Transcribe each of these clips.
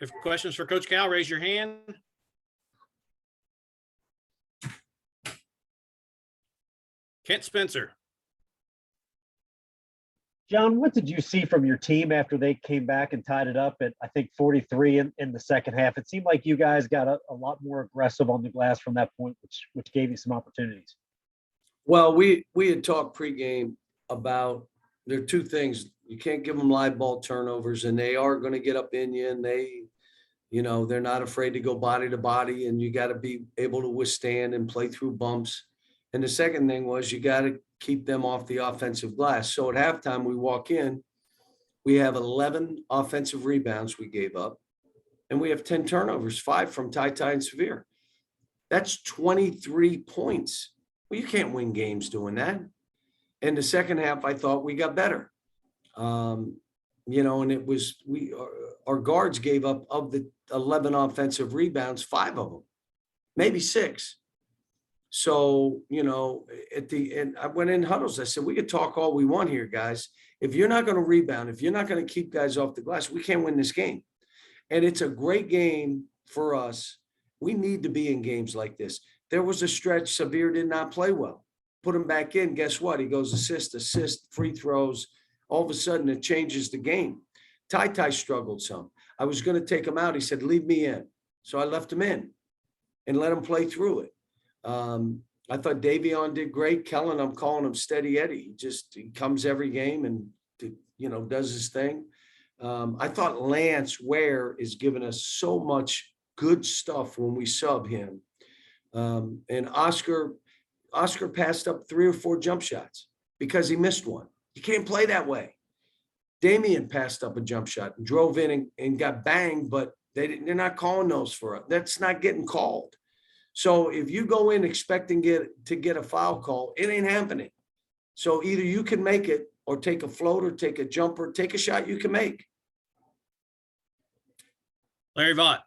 If questions for Coach Cal, raise your hand. Kent Spencer. John, what did you see from your team after they came back and tied it up at, I think, 43 in the second half? It seemed like you guys got a lot more aggressive on the glass from that point, which gave you some opportunities. Well, we had talked pregame about there are two things. You can't give them live ball turnovers, and they are going to get up in you, and they're not afraid to go body to body, and you got to be able to withstand and play through bumps. And the second thing was you got to keep them off the offensive glass. So at halftime, we walk in, we have 11 offensive rebounds we gave up, and we have 10 turnovers, 5 from Ty and Severe. That's 23 points. Well, you can't win games doing that. And the second half, I thought we got better. And it was our guards gave up of the 11 offensive rebounds, 5 of them, maybe 6. So, at the end, I went in huddles. I said, we could talk all we want here, guys. If you're not going to rebound, if you're not going to keep guys off the glass, we can't win this game. And it's a great game for us. We need to be in games like this. There was a stretch Severe did not play well. Put him back in. Guess what? He goes assist, free throws. All of a sudden, it changes the game. Ty struggled some. I was going to take him out. He said, leave me in. So I left him in and let him play through it. I thought Davion did great. Kellen, I'm calling him Steady Eddie. He comes every game and, does his thing. I thought Lance Ware is giving us so much good stuff when we sub him. And Oscar passed up 3 or 4 jump shots because he missed one. You can't play that way. Damian passed up a jump shot and drove in and got banged, but they're not calling those for us. That's not getting called. So if you go in expecting to get a foul call, it ain't happening. So either you can make it or take a floater, take a jumper, take a shot you can make. Larry Vaught.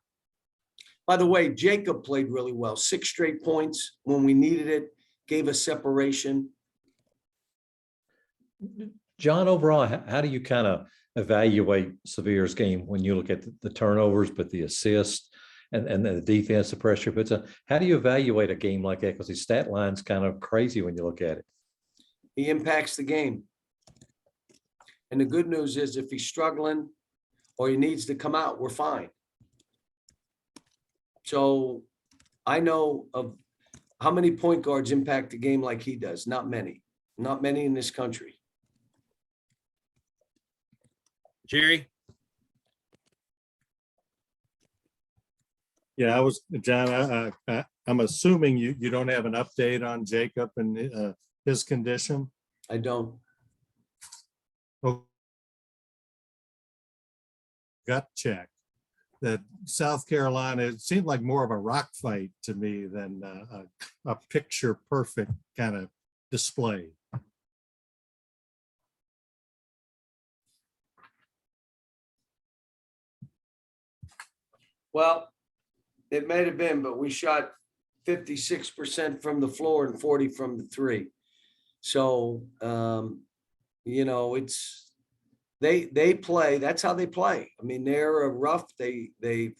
By the way, Jacob played really well. 6 straight points when we needed it, gave us separation. John, overall, how do you kind of evaluate Severe's game when you look at the turnovers, but the assists and the defense, the pressure puts on? How do you evaluate a game like that? Because his stat line's kind of crazy when you look at it. He impacts the game. And the good news is if he's struggling or he needs to come out, we're fine. So I know of how many point guards impact the game like he does. Not many in this country. Jerry. Yeah, John, I'm assuming you don't have an update on Jacob and his condition. I don't. Gut check that South Carolina, it seemed like more of a rock fight to me than a picture perfect kind of display. Well, it may have been, but we shot 56% from the floor and 40 from the 3. So, it's they play. That's how they play. I mean, they're rough. They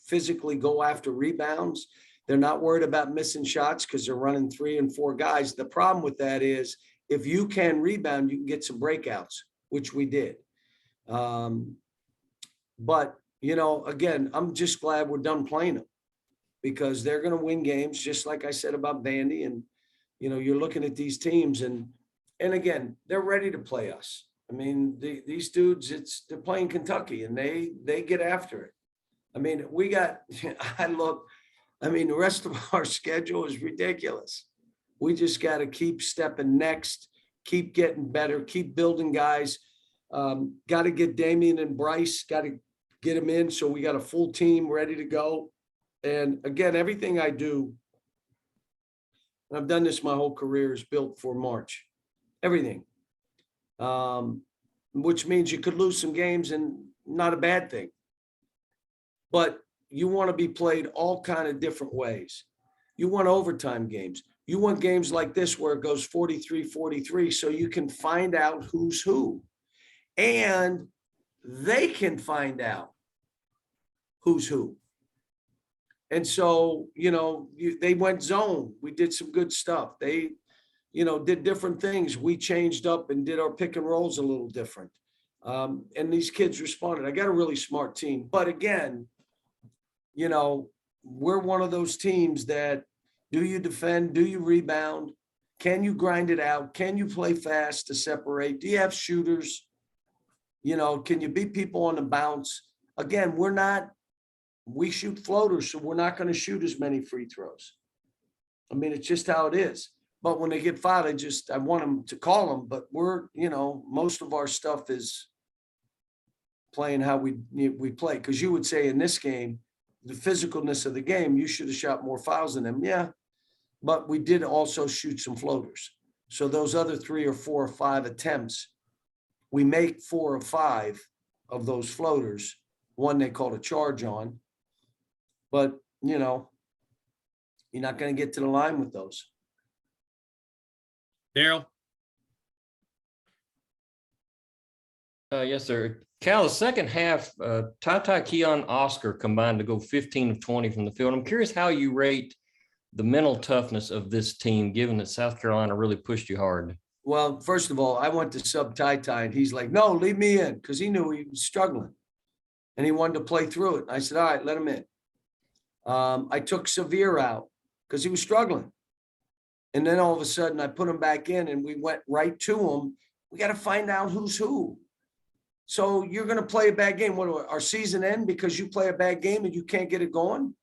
physically go after rebounds. They're not worried about missing shots because they're running 3 and 4 guys. The problem with that is if you can rebound, you can get some breakouts, which we did. But again, I'm just glad we're done playing them because they're going to win games, just like I said about Vandy. And, you're looking at these teams and again, they're ready to play us. I mean, these dudes, they're playing Kentucky and they get after it. I mean, the rest of our schedule is ridiculous. We just got to keep stepping next, keep getting better, keep building guys. Got to get Damian and Bryce, got to get them in. So we got a full team ready to go. And again, everything I do, and I've done this my whole career, is built for March. Everything. Which means you could lose some games and not a bad thing. But you want to be played all kind of different ways. You want overtime games. You want games like this where it goes 43-43 so you can find out who's who. And they can find out who's who. And so, they went zone. We did some good stuff. They, did different things. We changed up and did our pick and rolls a little different. And these kids responded. I got a really smart team. But again, we're one of those teams that, do you defend? Do you rebound? Can you grind it out? Can you play fast to separate? Do you have shooters? Can you beat people on the bounce? Again, we shoot floaters, so we're not going to shoot as many free throws. I mean, it's just how it is. But when they get fouled, I want them to call them, but most of our stuff is playing how we play. Because you would say in this game, the physicalness of the game, you should have shot more fouls than them. Yeah, but we did also shoot some floaters. So those other 3 or 4 or 5 attempts, we make 4 or 5 of those floaters. One they called a charge on, but you're not going to get to the line with those. Daryl, Yes, sir. Cal, the second half, Ty, Keon, Oscar combined to go 15 of 20 from the field. I'm curious how you rate the mental toughness of this team, given that South Carolina really pushed you hard. Well, first of all, I went to sub Ty, and he's like, no, leave me in, because he knew he was struggling. And he wanted to play through it. I said, all right, let him in. I took Severe out because he was struggling. And then all of a sudden I put him back in and we went right to him. We got to find out who's who. So you're going to play a bad game. What, our season end because you play a bad game and you can't get it going?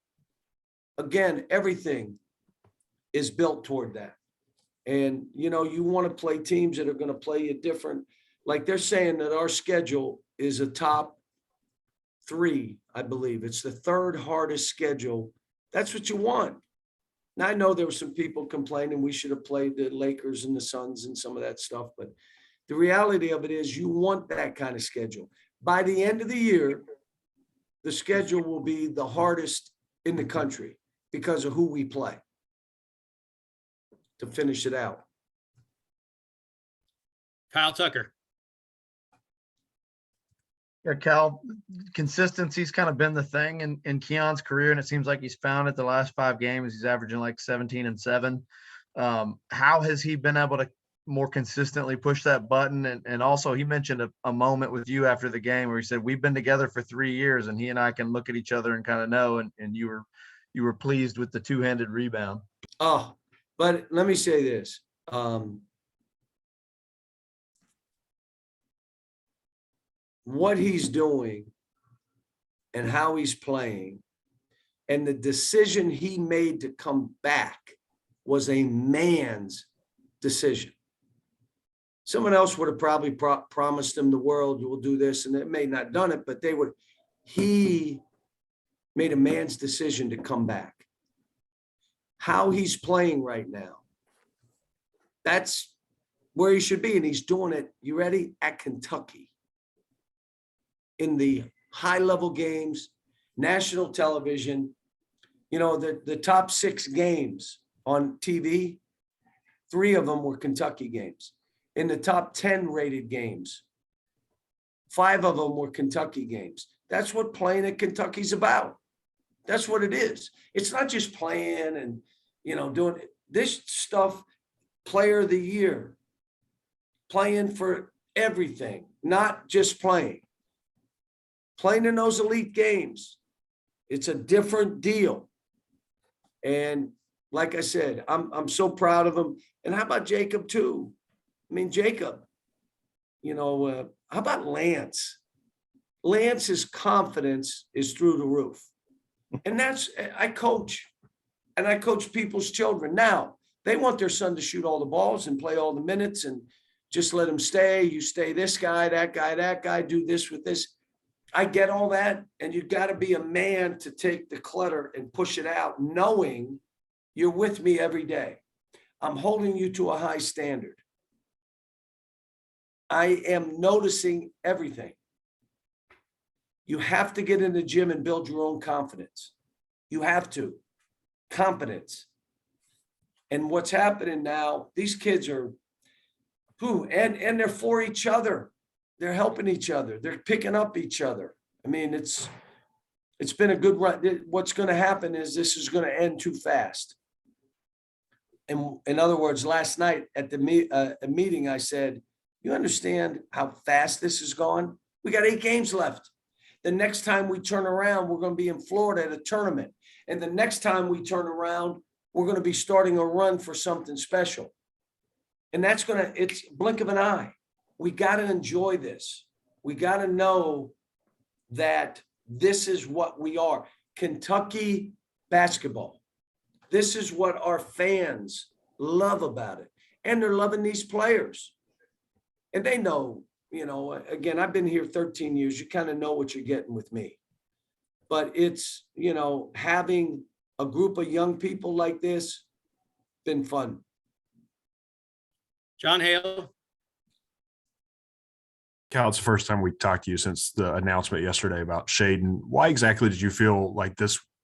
Again, everything is built toward that. And, you want to play teams that are going to play you different. Like they're saying that our schedule is a top 3, I believe. It's the 3rd hardest schedule. That's what you want. Now, I know there were some people complaining we should have played the Lakers and the Suns and some of that stuff, but the reality of it is you want that kind of schedule. By the end of the year, the schedule will be the hardest in the country because of who we play to finish it out. Kyle Tucker. Yeah, Cal, consistency's kind of been the thing in Keon's career, and it seems like he's found it the last 5 games. He's averaging like 17 and 7. How has he been able to more consistently push that button? And also he mentioned a moment with you after the game where he said, we've been together for 3 years and he and I can look at each other and kind of know, and you were pleased with the 2-handed rebound. Oh, but let me say this. What he's doing and how he's playing and the decision he made to come back was a man's decision. Someone else would have probably promised him the world, you will do this, and they may not have done it, but he made a man's decision to come back. How he's playing right now, that's where he should be, and he's doing it, you ready, at Kentucky. In the high-level games, national television, the top 6 games on TV, 3 of them were Kentucky games. In the top 10 rated games, 5 of them were Kentucky games. That's what playing at Kentucky's about. That's what it is. It's not just playing and, doing this stuff, player of the year, playing for everything, not just playing. Playing in those elite games, it's a different deal. And like I said, I'm so proud of him. And how about Jacob too? I mean, Jacob, how about Lance? Lance's confidence is through the roof. And I coach people's children. Now, they want their son to shoot all the balls and play all the minutes and just let him stay. You stay this guy, that guy, do this with this. I get all that. And you got to be a man to take the clutter and push it out, knowing you're with me every day. I'm holding you to a high standard. I am noticing everything. You have to get in the gym and build your own confidence. You have to. Competence. And what's happening now, these kids are and they're for each other. They're helping each other. They're picking up each other. I mean, It's been a good run. What's going to happen is this is going to end too fast. And in other words, last night at the meeting, I said, you understand how fast this has gone? We got 8 games left. The next time we turn around, we're going to be in Florida at a tournament. And the next time we turn around, we're going to be starting a run for something special. And that's it's a blink of an eye. We got to enjoy this. We got to know that this is what we are. Kentucky basketball. This is what our fans love about it. And they're loving these players. And they know, again, I've been here 13 years. You kind of know what you're getting with me. But it's, having a group of young people like this, been fun. John Hale. Cal, it's the first time we talked to you since the announcement yesterday about Shaden. Why exactly did you feel like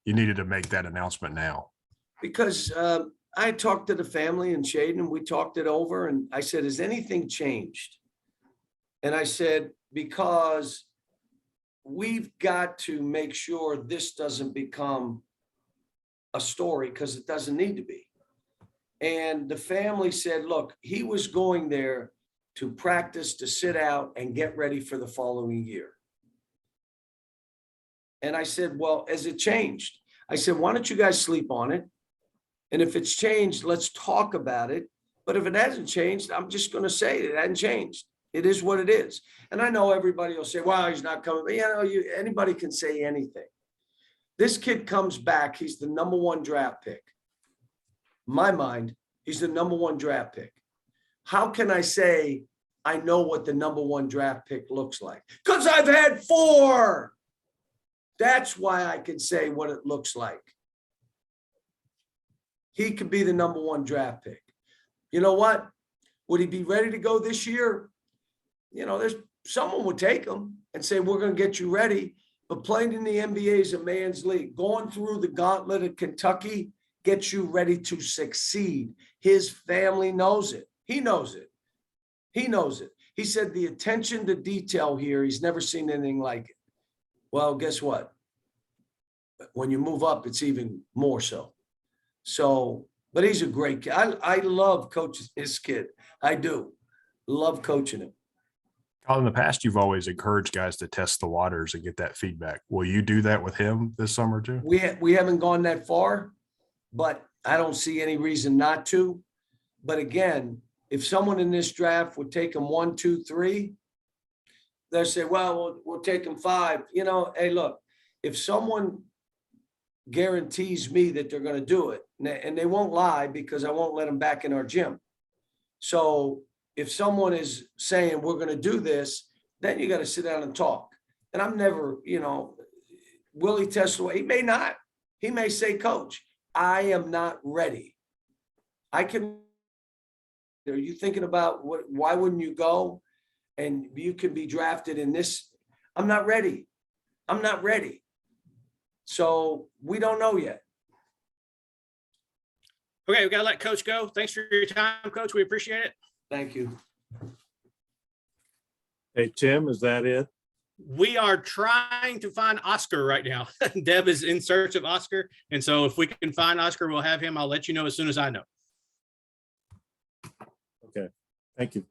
you needed to make that announcement now? Because I talked to the family and Shaden, and we talked it over, and I said, has anything changed? And I said, because we've got to make sure this doesn't become a story, because it doesn't need to be. And the family said, look, he was going there to practice, to sit out and get ready for the following year. And I said, well, has it changed? I said, why don't you guys sleep on it? And if it's changed, let's talk about it. But if it hasn't changed, I'm just going to say it hasn't changed. It is what it is. And I know everybody will say, well, he's not coming. But anybody can say anything. This kid comes back. He's the #1 draft pick. In my mind, he's the #1 draft pick. How can I say I know what the #1 draft pick looks like? Because I've had 4. That's why I can say what it looks like. He could be the #1 draft pick. You know what? Would he be ready to go this year? There's someone would take him and say, we're going to get you ready. But playing in the NBA is a man's league. Going through the gauntlet of Kentucky gets you ready to succeed. His family knows it. He knows it. He knows it. He said the attention to detail here, he's never seen anything like it. Well, guess what? When you move up, it's even more so. So, but he's a great kid. I love coaching this kid. I do. Love coaching him. In the past, you've always encouraged guys to test the waters and get that feedback. Will you do that with him this summer too? We haven't gone that far, but I don't see any reason not to. But again, if someone in this draft would take him 1, 2, 3, they'll say, well, we'll take him 5. Hey, look, if someone guarantees me that they're going to do it, and they won't lie because I won't let them back in our gym. So if someone is saying we're going to do this, then you got to sit down and talk. And I'm never, will he test away? He may not. He may say, coach, I am not ready. Are you thinking about why wouldn't you go? And you can be drafted in this. I'm not ready. I'm not ready. So we don't know yet. Okay, we got to let Coach go. Thanks for your time, Coach. We appreciate it. Thank you. Hey, Tim, is that it? We are trying to find Oscar right now. Deb is in search of Oscar. And so if we can find Oscar, we'll have him. I'll let you know as soon as I know. Okay, thank you.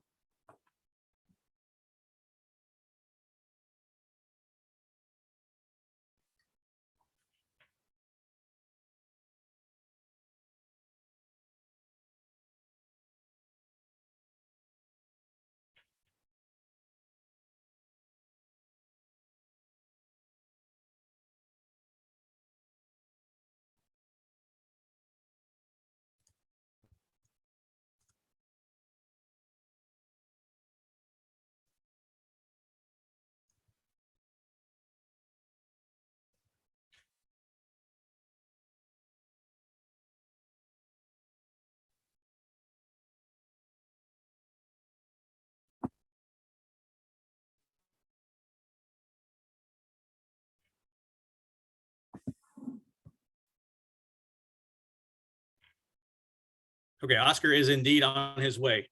Okay, Oscar is indeed on his way.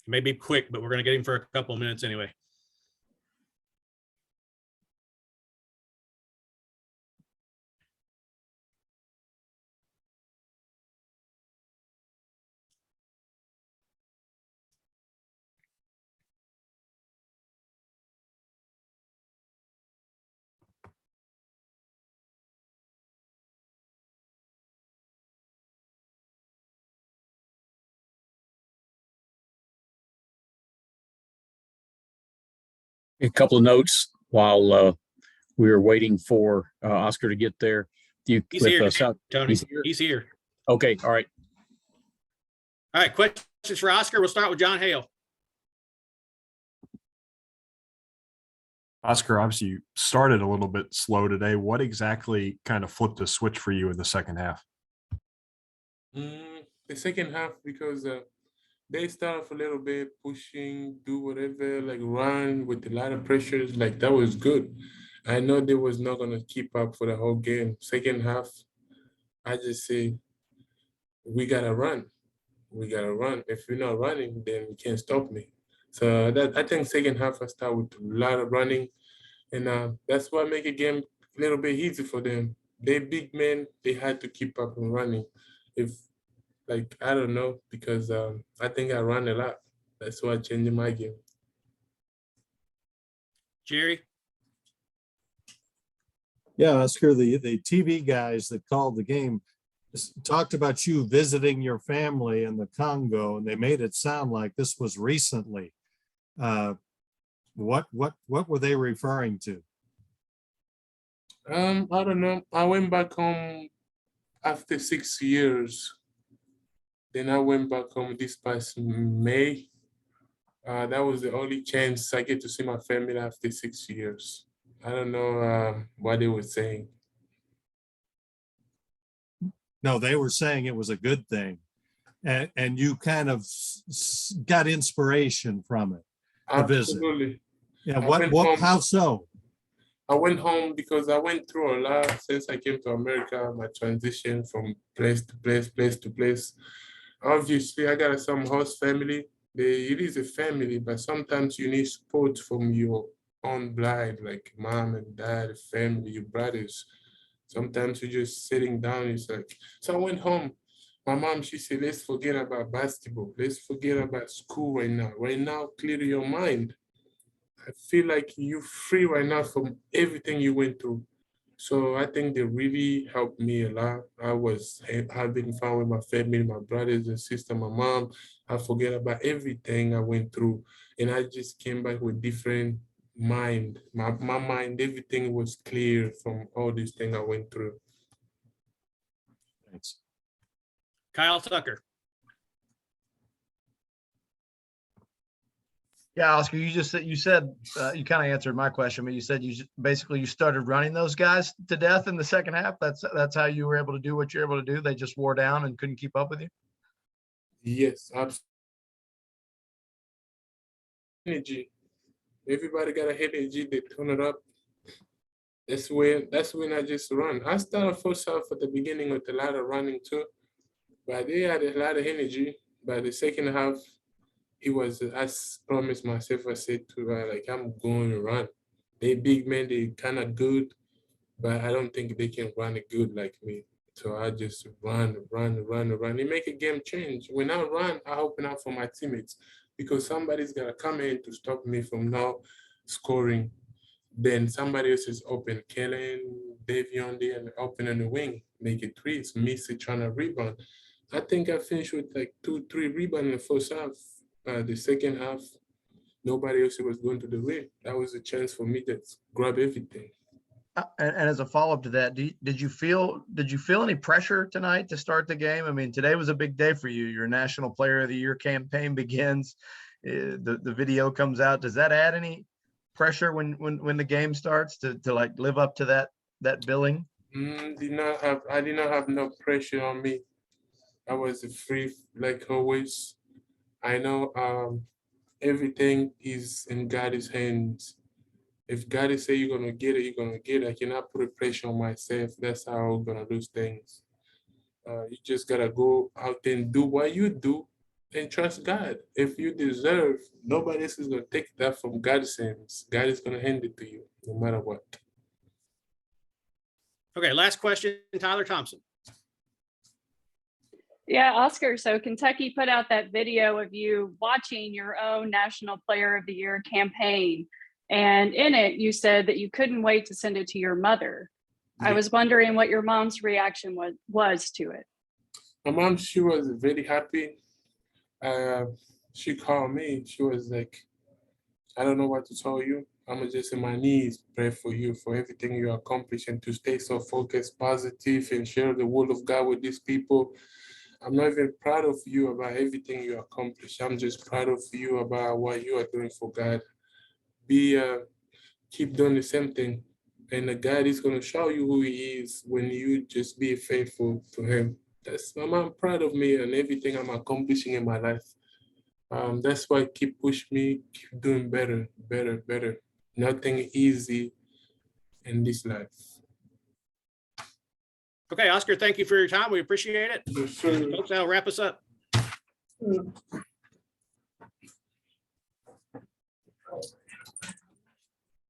It may be quick, but we're going to get him for a couple of minutes anyway. A couple of notes while we were waiting for Oscar to get there. He's here, South, Tony. He's here. Okay, all right. All right, questions for Oscar. We'll start with John Hale. Oscar, obviously you started a little bit slow today. What exactly kind of flipped the switch for you in the second half? The second half, because they start off a little bit pushing, do whatever, like run with a lot of pressures. Like that was good. I know they was not gonna keep up for the whole game. Second half, I just say we gotta run. We gotta run. If we're not running, then you can't stop me. So that I think second half I start with a lot of running, and that's what make a game a little bit easy for them. They big men, they had to keep up and running. If like I don't know, because I think I run a lot. That's why I changed my game. Jerry. Yeah, Oscar, the TV guys that called the game talked about you visiting your family in the Congo, and they made it sound like this was recently. What were they referring to? I don't know. I went back home after 6 years. Then I went back home this past May. That was the only chance I get to see my family after 6 years. I don't know what they were saying. No, they were saying it was a good thing. And you kind of got inspiration from it. Absolutely. Yeah, how so? I went home because I went through a lot since I came to America, my transition from place to place. Obviously, I got some host family. It is a family, but sometimes you need support from your own blood, like mom and dad, family, your brothers. Sometimes you're just sitting down, it's like, so I went home. My mom, she said, let's forget about basketball. Let's forget about school right now. Right now, clear your mind. I feel like you're free right now from everything you went through. So I think they really helped me a lot. I was having fun with my family, my brothers and sisters, my mom. I forget about everything I went through. And I just came back with different mind. My mind, everything was clear from all these things I went through. Thanks. Kyle Tucker. Yeah, Oscar, you said you kind of answered my question, but you said basically you started running those guys to death in the second half. That's how you were able to do what you're able to do. They just wore down and couldn't keep up with you. Yes, absolutely. Energy. Everybody got a energy. They turn it up. That's when I just run. I started first half at the beginning with a lot of running too, but they had a lot of energy. By the second half, it was, I promised myself, I said to her, like, I'm going to run. They big men, they kind of good, but I don't think they can run it good like me. So I just run. It make a game change. When I run, I open up for my teammates because somebody's got to come in to stop me from now scoring. Then somebody else is open. Kellen, Davion, they are open on the wing, make it threes, miss it, trying to rebound. I think I finished with like 2-3 rebounds in the first half. The second half, nobody else was going to the rim. That was a chance for me to grab everything. And as a follow-up to that, did you feel any pressure tonight to start the game? I mean, today was a big day for you. Your National Player of the Year campaign begins. The video comes out. Does that add any pressure when the game starts to like live up to that billing? I did not have no pressure on me. I was free like always. I know everything is in God's hands. If God is say you're gonna get it, you're gonna get it. I cannot put a pressure on myself. That's how I'm gonna do things. You just gotta go out and do what you do, and trust God. If you deserve, nobody else is going to take that from God's hands. God is going to hand it to you no matter what. Okay, last question, Tyler Thompson. Yeah, Oscar. So Kentucky put out that video of you watching your own National Player of the Year campaign. And in it, you said that you couldn't wait to send it to your mother. I was wondering what your mom's reaction was to it. My mom, she was very happy. She called me. She was like, I don't know what to tell you. I'm just on my knees, pray for you, for everything you accomplish, and to stay so focused, positive, and share the word of God with these people. I'm not even proud of you about everything you accomplish. I'm just proud of you about what you are doing for God. Keep doing the same thing. And God is going to show you who he is when you just be faithful to him. My mom proud of me and everything I'm accomplishing in my life. That's why keep push me, keep doing better. Nothing easy in this life. Okay, Oscar, thank you for your time. We appreciate it. Yes, sir. Folks, that'll wrap us up.